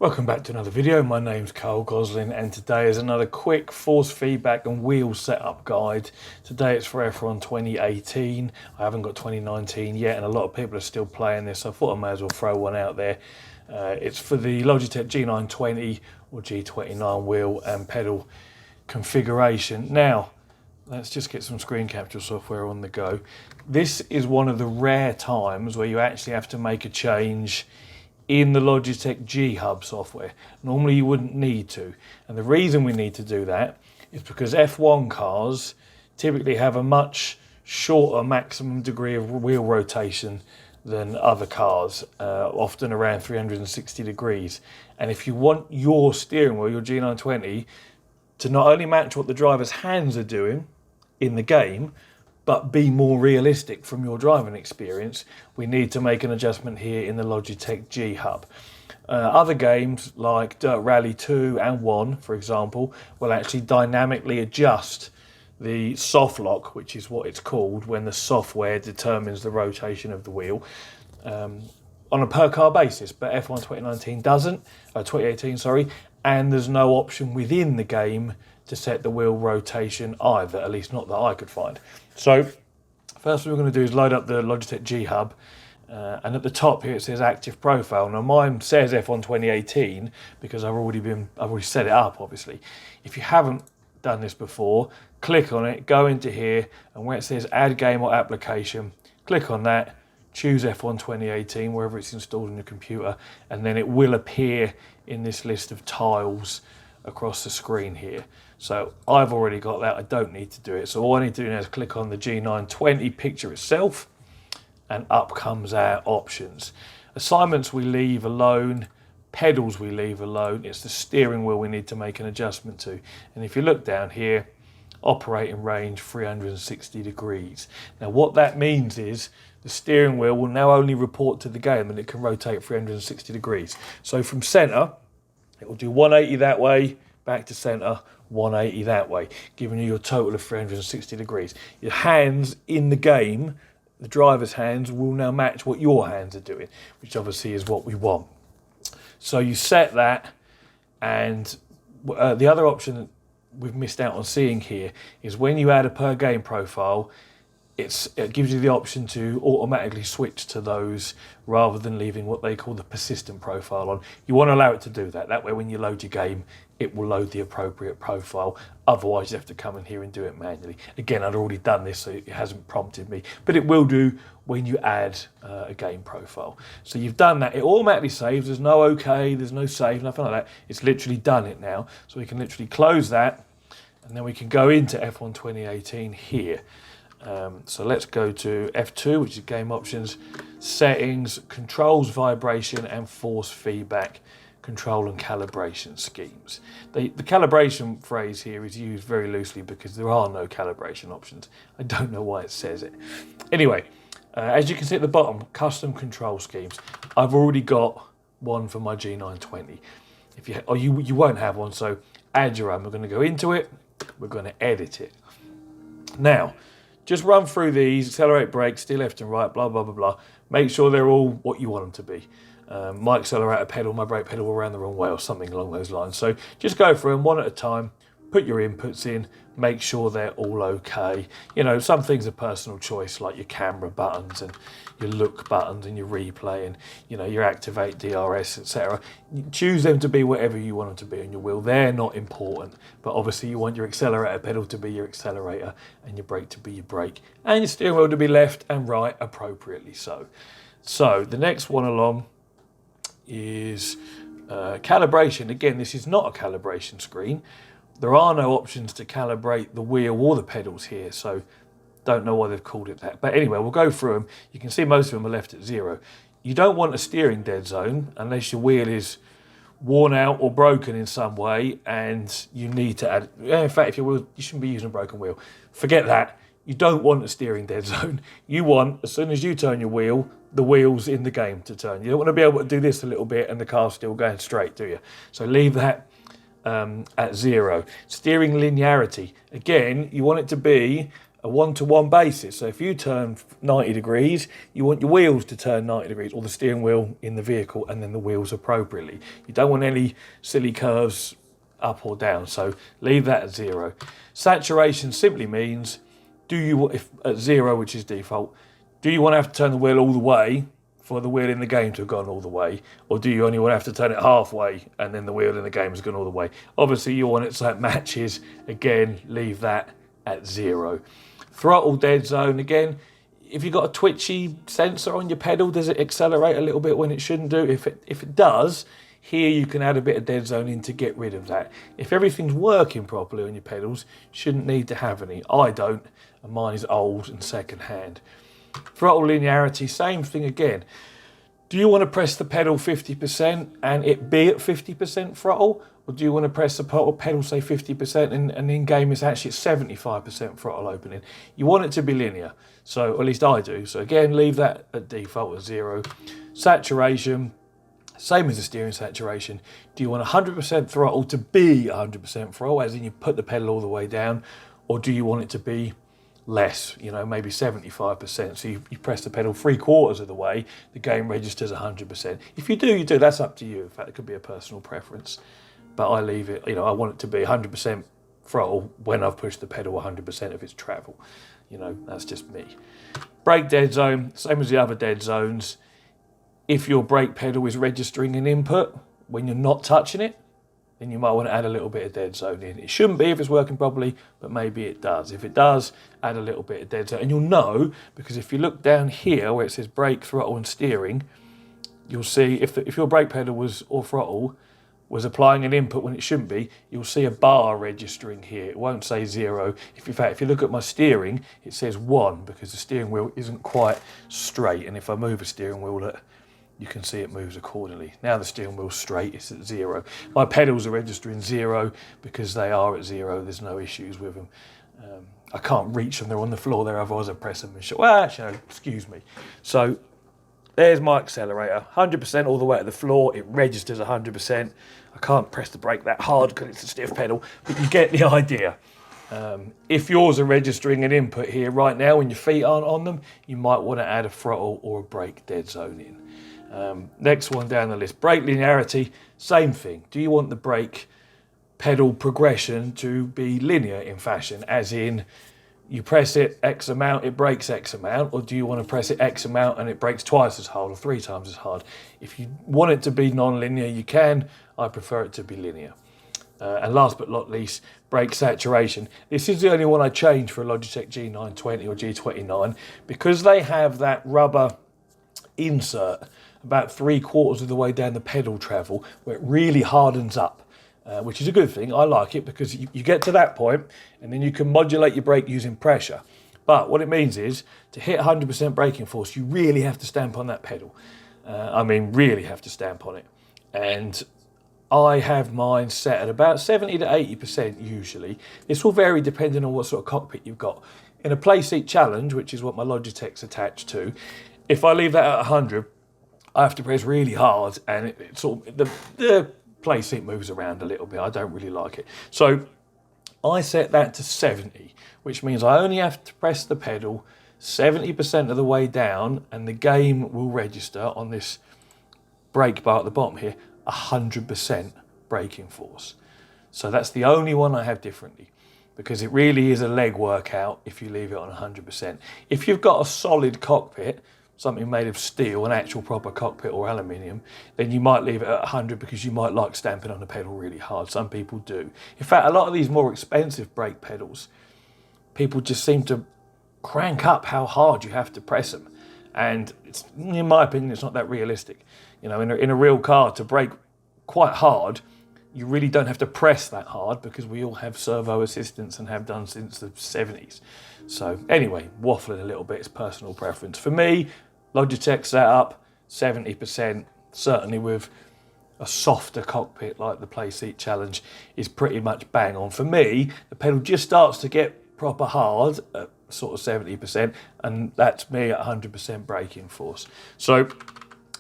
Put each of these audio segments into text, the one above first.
Welcome back to another video. My name's Carl Goslin and today is another quick force feedback and wheel setup guide. Today it's for F1 2018. I haven't got 2019 yet and a lot of people are still playing this, so I thought I may as well throw one out there. It's for the Logitech G920 or G29 wheel and pedal configuration. Now, let's just get some screen capture software on the go. This is one of the rare times where you actually have to make a change in the Logitech G Hub software. Normally you wouldn't need to, and the reason we need to do that is because F1 cars typically have a much shorter maximum degree of wheel rotation than other cars, often around 360 degrees. And if you want your steering wheel, your G920, to not only match what the driver's hands are doing in the game, but be more realistic from your driving experience, we need to make an adjustment here in the Logitech G Hub. Other games like Dirt Rally 2 and 1, for example, will actually dynamically adjust the soft lock, which is what it's called, when the software determines the rotation of the wheel on a per car basis. But F1 2019 doesn't, 2018, sorry, and there's no option within the game to set the wheel rotation either, at least not that I could find. So first what we're going to do is load up the Logitech G Hub, and at the top here it says active profile. Now mine says F1 2018 because I've already set it up, obviously. If you haven't done this before, click on it, go into here, and where it says add game or application, click on that, choose F1 2018 wherever it's installed on your computer, and then it will appear in this list of tiles across the screen here. So I've already got that, I don't need to do it. So all I need to do now is click on the G920 picture itself, and up comes our options. Assignments we leave alone, pedals we leave alone. It's the steering wheel we need to make an adjustment to. And if you look down here, operating range 360 degrees. Now what that means is the steering wheel will now only report to the game and it can rotate 360 degrees. So from center, it will do 180 that way, back to center, 180 that way, giving you your total of 360 degrees. Your hands in the game, the driver's hands, will now match what your hands are doing, which obviously is what we want. So you set that, and the other option that we've missed out on seeing here is when you add a per game profile, it gives you the option to automatically switch to those rather than leaving what they call the persistent profile on. You want to allow it to do that. That way when you load your game, it will load the appropriate profile. Otherwise you have to come in here and do it manually. Again, I'd already done this, so it hasn't prompted me, but it will do when you add a game profile. So you've done that, it automatically saves. There's no OK, there's no save, nothing like that. It's literally done it now. So we can literally close that, and then we can go into F1 2018 here. So let's go to F2, which is game options, settings, controls, vibration and force feedback, control and calibration schemes. The calibration phrase here is used very loosely because there are no calibration options. I don't know why it says it. Anyway, as you can see at the bottom, custom control schemes. I've already got one for my G920. You won't have one, so add your own. We're going to go into it, we're going to edit it. Now, just run through these: accelerate, brake, steer left and right, blah, blah, blah, blah. Make sure they're all what you want them to be. My accelerator pedal, my brake pedal will ran the wrong way or something along those lines. So just go through them one at a time, put your inputs in, make sure they're all okay. You know, some things are personal choice, like your camera buttons and your look buttons and your replay and, you know, your activate DRS, etc. Choose them to be whatever you want them to be on your wheel. They're not important, but obviously you want your accelerator pedal to be your accelerator and your brake to be your brake, and your steering wheel to be left and right appropriately so. So the next one along is calibration. Again, this is not a calibration screen. There are no options to calibrate the wheel or the pedals here, so don't know why they've called it that. But anyway, we'll go through them. You can see most of them are left at 0. You don't want a steering dead zone unless your wheel is worn out or broken in some way and you need to add. In fact, if your wheel, you shouldn't be using a broken wheel. Forget that. You don't want a steering dead zone. You want, as soon as you turn your wheel, the wheels in the game to turn. You don't want to be able to do this a little bit and the car's still going straight, do you? So leave that at 0. Steering linearity. Again, you want it to be a one-to-one basis. So if you turn 90 degrees, you want your wheels to turn 90 degrees, or the steering wheel in the vehicle, and then the wheels appropriately. You don't want any silly curves up or down, so leave that at 0. Saturation simply means, if at 0, which is default, do you want to have to turn the wheel all the way for the wheel in the game to have gone all the way, or do you only want to have to turn it halfway and then the wheel in the game has gone all the way? Obviously you want it so it matches. Again, leave that at 0. Throttle dead zone, again, if you've got a twitchy sensor on your pedal, does it accelerate a little bit when it shouldn't do? If it does, here you can add a bit of dead zone in to get rid of that. If everything's working properly on your pedals, shouldn't need to have any. I don't, and mine is old and second hand. Throttle linearity, same thing again. Do you want to press the pedal 50% and it be at 50% throttle? Or do you want to press the pedal, say 50%, and in game it's actually at 75% throttle opening? You want it to be linear, so at least I do. So again, leave that at default at 0. Saturation, same as the steering saturation. Do you want 100% throttle to be 100% throttle, as in you put the pedal all the way down, or do you want it to be less, maybe 75%, so you press the pedal 3/4 of the way, the game registers 100%. If you do, you do. That's up to you. In fact, it could be a personal preference, but I leave it, I want it to be 100% throttle when I've pushed the pedal 100% of its travel. That's just me. Brake dead zone, same as the other dead zones. If your brake pedal is registering an input when you're not touching it, then you might want to add a little bit of dead zone in. It shouldn't be if it's working properly, but maybe it does. If it does, add a little bit of dead zone. And you'll know, because if you look down here where it says brake, throttle and steering, you'll see if your brake pedal or throttle was applying an input when it shouldn't be, you'll see a bar registering here. It won't say 0. In fact, if you look at my steering, it says 1, because the steering wheel isn't quite straight. And if I move a steering wheel, you can see it moves accordingly. Now the steering wheel's straight, it's at 0. My pedals are registering 0 because they are at 0. There's no issues with them. I can't reach them, they're on the floor there, otherwise I press them and shut. Well, actually, no, excuse me. So there's my accelerator, 100% all the way to the floor. It registers 100%. I can't press the brake that hard because it's a stiff pedal, but you get the idea. If yours are registering an input here right now when your feet aren't on them, you might want to add a throttle or a brake dead zone in. Next one down the list, brake linearity, same thing. Do you want the brake pedal progression to be linear in fashion, as in you press it X amount, it brakes X amount, or do you want to press it X amount and it brakes twice as hard or 3 times as hard? If you want it to be non-linear, you can. I prefer it to be linear. And last but not least, brake saturation. This is the only one I changed for a Logitech G920 or G29, because they have that rubber insert about 3/4 of the way down the pedal travel where it really hardens up, which is a good thing. I like it because you get to that point and then you can modulate your brake using pressure. But what it means is, to hit 100% braking force, you really have to stamp on that pedal. Really have to stamp on it. And I have mine set at about 70 to 80% usually. This will vary depending on what sort of cockpit you've got. In a play seat challenge, which is what my Logitech's attached to, if I leave that at 100, I have to press really hard, and the play seat moves around a little bit. I don't really like it. So I set that to 70, which means I only have to press the pedal 70% of the way down, and the game will register on this brake bar at the bottom here 100% braking force. So that's the only one I have differently, because it really is a leg workout if you leave it on 100%. If you've got a solid cockpit, something made of steel, an actual proper cockpit or aluminium, then you might leave it at 100 because you might like stamping on the pedal really hard. Some people do. In fact, a lot of these more expensive brake pedals, people just seem to crank up how hard you have to press them. And in my opinion, it's not that realistic. In a real car, to brake quite hard, you really don't have to press that hard, because we all have servo assistance and have done since the 70s. So anyway, waffling a little bit, it's personal preference. For me, Logitech setup, 70%, certainly with a softer cockpit like the Play Seat Challenge, is pretty much bang on. For me, the pedal just starts to get proper hard at sort of 70%, and that's me at 100% braking force. So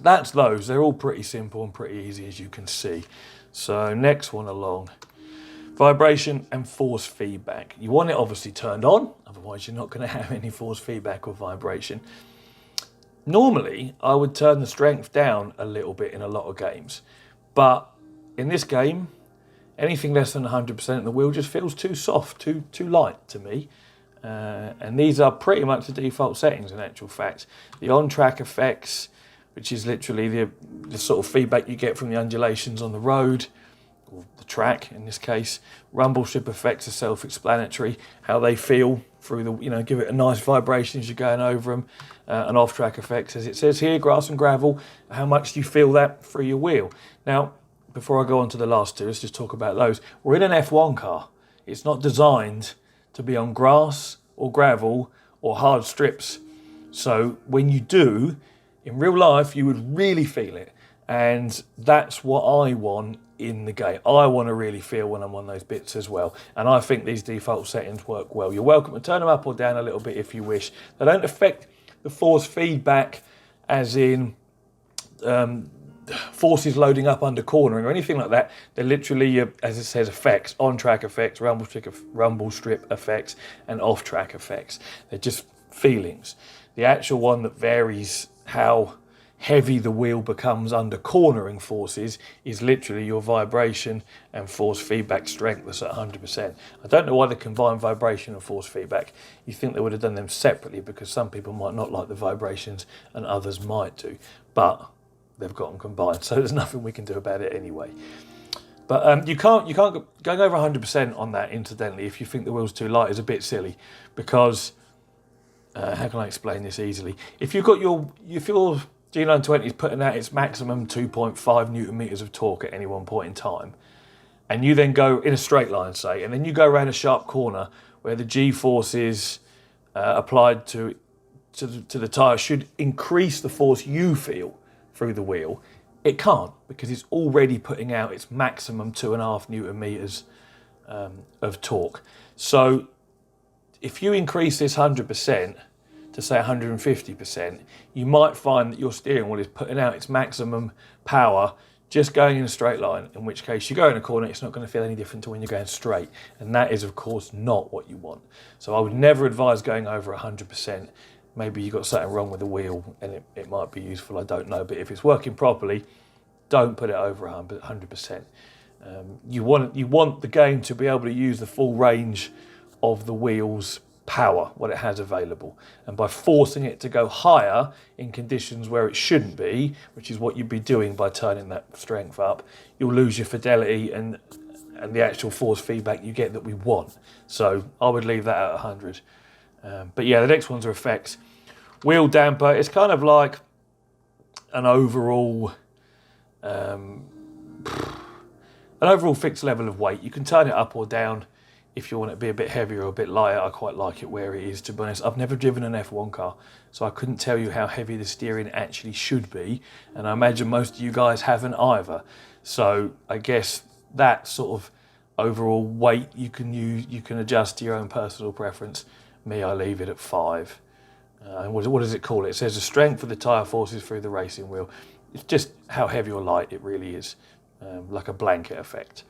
that's those. They're all pretty simple and pretty easy, as you can see. So next one along. Vibration and force feedback. You want it obviously turned on, otherwise you're not going to have any force feedback or vibration. Normally, I would turn the strength down a little bit in a lot of games, but in this game, anything less than 100%, the wheel just feels too soft, too light to me. And these are pretty much the default settings in actual fact. The on-track effects, which is literally the sort of feedback you get from the undulations on the road, or the track in this case. Rumble strip effects are self-explanatory, how they feel through the, give it a nice vibration as you're going over them. And off-track effects, as it says here, grass and gravel, how much do you feel that through your wheel? Now, before I go on to the last two, let's just talk about those. We're in an F1 car. It's not designed to be on grass or gravel or hard strips. So when you do, in real life, you would really feel it. And that's what I want in the game. I want to really feel when I'm on those bits as well. And I think these default settings work well. You're welcome to turn them up or down a little bit if you wish. They don't affect the force feedback as in forces loading up under cornering or anything like that. They're literally, as it says, effects, on-track effects, rumble strip effects, and off-track effects. They're just feelings. The actual one that varies how heavy the wheel becomes under cornering forces is literally your vibration and force feedback strength that's at 100%. I don't know why they combine vibration and force feedback. You think they would have done them separately because some people might not like the vibrations and others might do, but they've got them combined, so there's nothing we can do about it anyway. But you can't going over 100% on that, incidentally, if you think the wheel's too light, is a bit silly, because how can I explain this easily? If you've got your G920 is putting out its maximum 2.5 Newton meters of torque at any one point in time, and you then go in a straight line, say, and then you go around a sharp corner where the G forces applied to the tyre should increase the force you feel through the wheel, it can't, because it's already putting out its maximum 2.5 Newton meters of torque. So if you increase this 100% to say 150%, you might find that your steering wheel is putting out its maximum power just going in a straight line, in which case you go in a corner, it's not going to feel any different to when you're going straight. And that is, of course, not what you want. So I would never advise going over 100%. Maybe you've got something wrong with the wheel and it might be useful, I don't know. But if it's working properly, don't put it over 100%. You want the game to be able to use the full range of the wheel's power, what it has available. And by forcing it to go higher in conditions where it shouldn't be, which is what you'd be doing by turning that strength up, you'll lose your fidelity and the actual force feedback you get that we want. So I would leave that at 100. But yeah, the next ones are effects. Wheel damper, it's kind of like an overall fixed level of weight. You can turn it up or down if you want it to be a bit heavier or a bit lighter. I quite like it where it is, to be honest. I've never driven an F1 car, so I couldn't tell you how heavy the steering actually should be, and I imagine most of you guys haven't either. So I guess that sort of overall weight you can use, you can adjust to your own personal preference. Me, I leave it at 5. What does it call it? It says the strength of the tyre forces through the racing wheel. It's just how heavy or light it really is, like a blanket effect.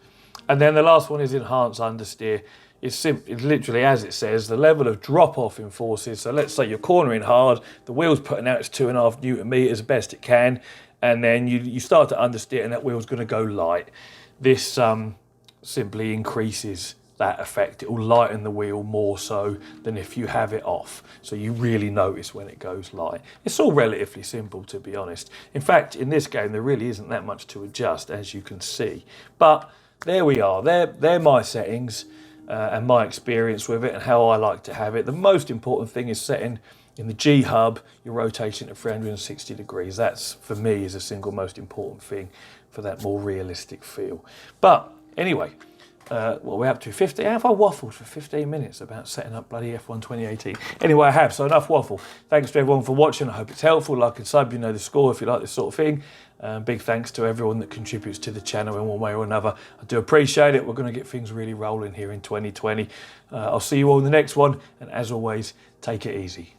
And then the last one is enhance understeer. It's literally, as it says, the level of drop off in forces. So let's say you're cornering hard, the wheel's putting out its 2.5 Newton meters best it can, and then you start to understeer and that wheel's going to go light. This simply increases that effect. It will lighten the wheel more so than if you have it off. So you really notice when it goes light. It's all relatively simple, to be honest. In fact, in this game, there really isn't that much to adjust, as you can see. But there we are. They're my settings and my experience with it and how I like to have it. The most important thing is setting in the G Hub your rotation to 360 degrees. That's, for me, is the single most important thing for that more realistic feel. But anyway, what we're up to, 50. How have I waffled for 15 minutes about setting up bloody F1 2018? Anyway, I have, so enough waffle. Thanks to everyone for watching. I hope it's helpful. Like and sub, you know the score if you like this sort of thing. Big thanks to everyone that contributes to the channel in one way or another. I do appreciate it. We're going to get things really rolling here in 2020. I'll see you all in the next one, and as always, take it easy.